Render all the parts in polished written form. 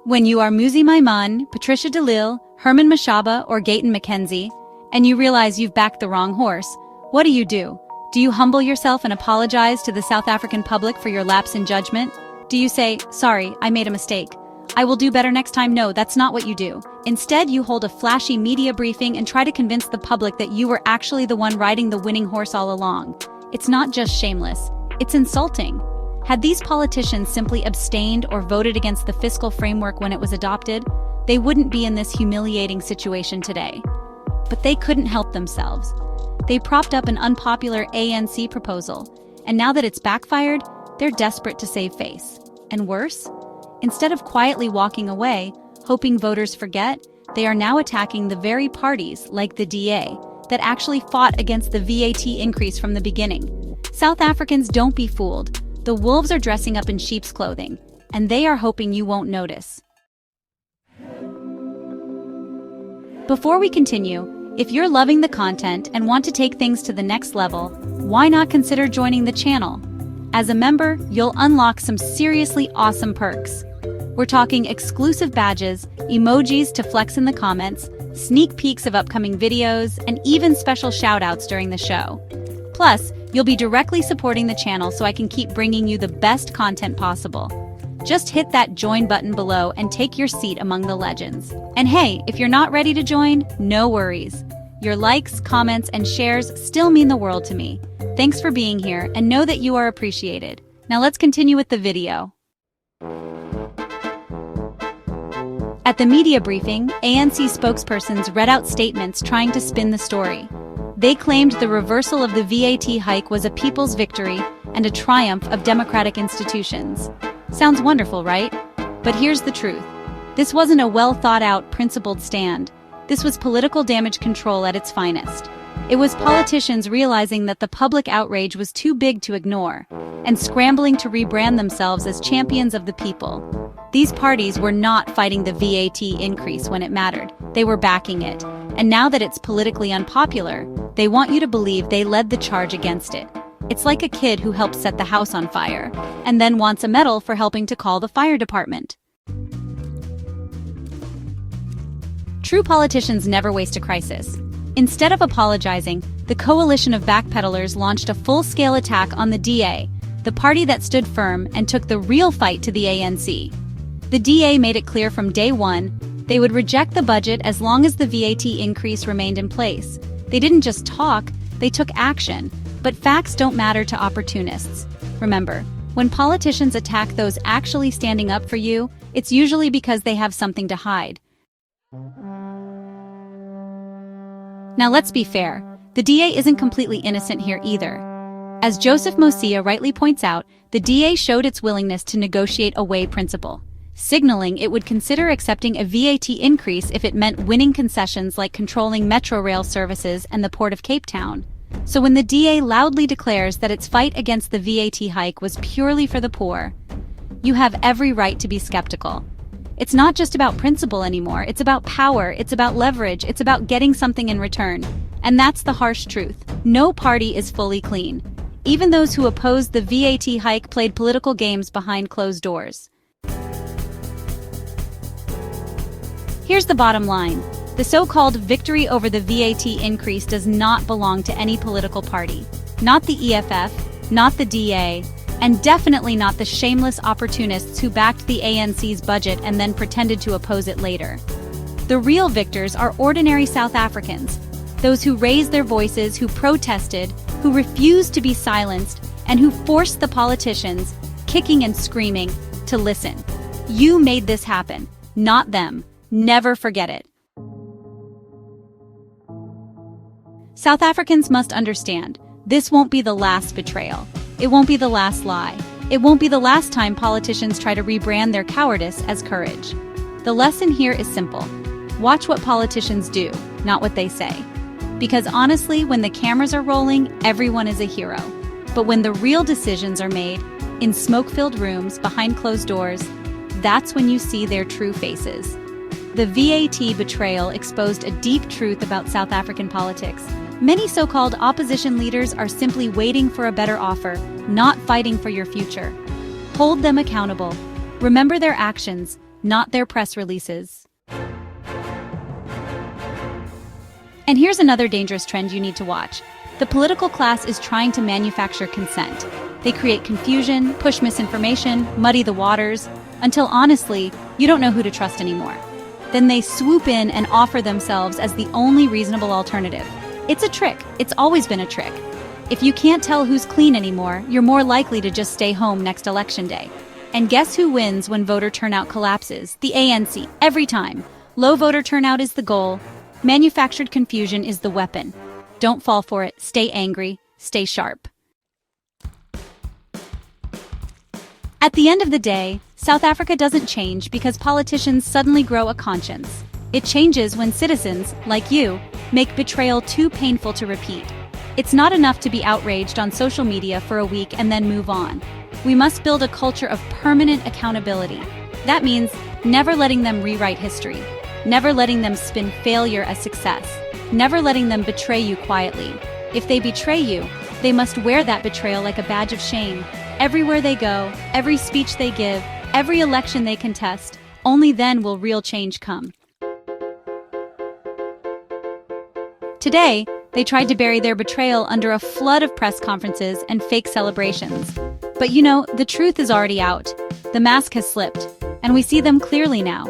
When you are Muzi Maimun, Patricia DeLille, Herman Mashaba, or Gayton McKenzie, and you realize you've backed the wrong horse, what do? Do you humble yourself and apologize to the South African public for your lapse in judgment? Do you say, "Sorry, I made a mistake. I will do better next time"? No, that's not what you do. Instead, you hold a flashy media briefing and try to convince the public that you were actually the one riding the winning horse all along. It's not just shameless, it's insulting. Had these politicians simply abstained or voted against the fiscal framework when it was adopted, they wouldn't be in this humiliating situation today. But they couldn't help themselves. They propped up an unpopular ANC proposal, and now that it's backfired, they're desperate to save face. And worse? Instead of quietly walking away, hoping voters forget, they are now attacking the very parties, like the DA, that actually fought against the VAT increase from the beginning. South Africans, don't be fooled. The wolves are dressing up in sheep's clothing, and they are hoping you won't notice. Before we continue, if you're loving the content and want to take things to the next level, why not consider joining the channel? As a member, you'll unlock some seriously awesome perks. We're talking exclusive badges, emojis to flex in the comments, sneak peeks of upcoming videos, and even special shoutouts during the show. Plus, you'll be directly supporting the channel so I can keep bringing you the best content possible. Just hit that join button below and take your seat among the legends. And hey, if you're not ready to join, no worries. Your likes, comments, and shares still mean the world to me. Thanks for being here, and know that you are appreciated. Now let's continue with the video. At the media briefing, ANC spokespersons read out statements trying to spin the story. They claimed the reversal of the VAT hike was a people's victory and a triumph of democratic institutions. Sounds wonderful, right? But here's the truth. This wasn't a well-thought-out, principled stand. This was political damage control at its finest. It was politicians realizing that the public outrage was too big to ignore, and scrambling to rebrand themselves as champions of the people. These parties were not fighting the VAT increase when it mattered. They were backing it. And now that it's politically unpopular, they want you to believe they led the charge against it. It's like a kid who helped set the house on fire, and then wants a medal for helping to call the fire department. True politicians never waste a crisis. Instead of apologizing, the coalition of backpedalers launched a full-scale attack on the DA, the party that stood firm and took the real fight to the ANC. The DA made it clear from day one they would reject the budget as long as the VAT increase remained in place. They didn't just talk, they took action. But facts don't matter to opportunists. Remember, when politicians attack those actually standing up for you, it's usually because they have something to hide. Now let's be fair, the DA isn't completely innocent here either. As Joseph Mosia rightly points out, the DA showed its willingness to negotiate away principle, signaling it would consider accepting a VAT increase if it meant winning concessions like controlling metro rail services and the Port of Cape Town. So when the DA loudly declares that its fight against the VAT hike was purely for the poor, you have every right to be skeptical. It's not just about principle anymore, it's about power, it's about leverage, it's about getting something in return. And that's the harsh truth. No party is fully clean. Even those who opposed the VAT hike played political games behind closed doors. Here's the bottom line. The so-called victory over the VAT increase does not belong to any political party. Not the EFF, not the DA, and definitely not the shameless opportunists who backed the ANC's budget and then pretended to oppose it later. The real victors are ordinary South Africans, those who raised their voices, who protested, who refused to be silenced, and who forced the politicians, kicking and screaming, to listen. You made this happen, not them. Never forget it. South Africans must understand, this won't be the last betrayal. It won't be the last lie. It won't be the last time politicians try to rebrand their cowardice as courage. The lesson here is simple. Watch what politicians do, not what they say. Because honestly, when the cameras are rolling, everyone is a hero. But when the real decisions are made, in smoke-filled rooms, behind closed doors, that's when you see their true faces. The VAT betrayal exposed a deep truth about South African politics. Many so-called opposition leaders are simply waiting for a better offer, not fighting for your future. Hold them accountable. Remember their actions, not their press releases. And here's another dangerous trend you need to watch. The political class is trying to manufacture consent. They create confusion, push misinformation, muddy the waters, until honestly, you don't know who to trust anymore. Then they swoop in and offer themselves as the only reasonable alternative. It's a trick. It's always been a trick. If you can't tell who's clean anymore, you're more likely to just stay home next election day. And guess who wins when voter turnout collapses? The ANC, every time. Low voter turnout is the goal. Manufactured confusion is the weapon. Don't fall for it. Stay angry. Stay sharp. At the end of the day, South Africa doesn't change because politicians suddenly grow a conscience. It changes when citizens, like you, make betrayal too painful to repeat. It's not enough to be outraged on social media for a week and then move on. We must build a culture of permanent accountability. That means never letting them rewrite history, never letting them spin failure as success, never letting them betray you quietly. If they betray you, they must wear that betrayal like a badge of shame. Everywhere they go, every speech they give, every election they contest, only then will real change come. Today, they tried to bury their betrayal under a flood of press conferences and fake celebrations. But the truth is already out. The mask has slipped, and we see them clearly now.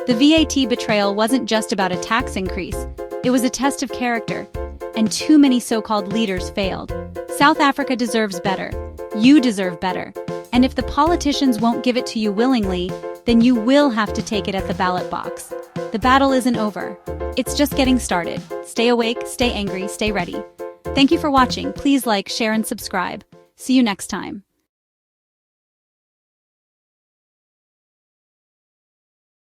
The VAT betrayal wasn't just about a tax increase. It was a test of character, and too many so-called leaders failed. South Africa deserves better. You deserve better. And if the politicians won't give it to you willingly, then you will have to take it at the ballot box. The battle isn't over. It's just getting started. Stay awake, stay angry, stay ready. Thank you for watching. Please like, share, and subscribe. See you next time.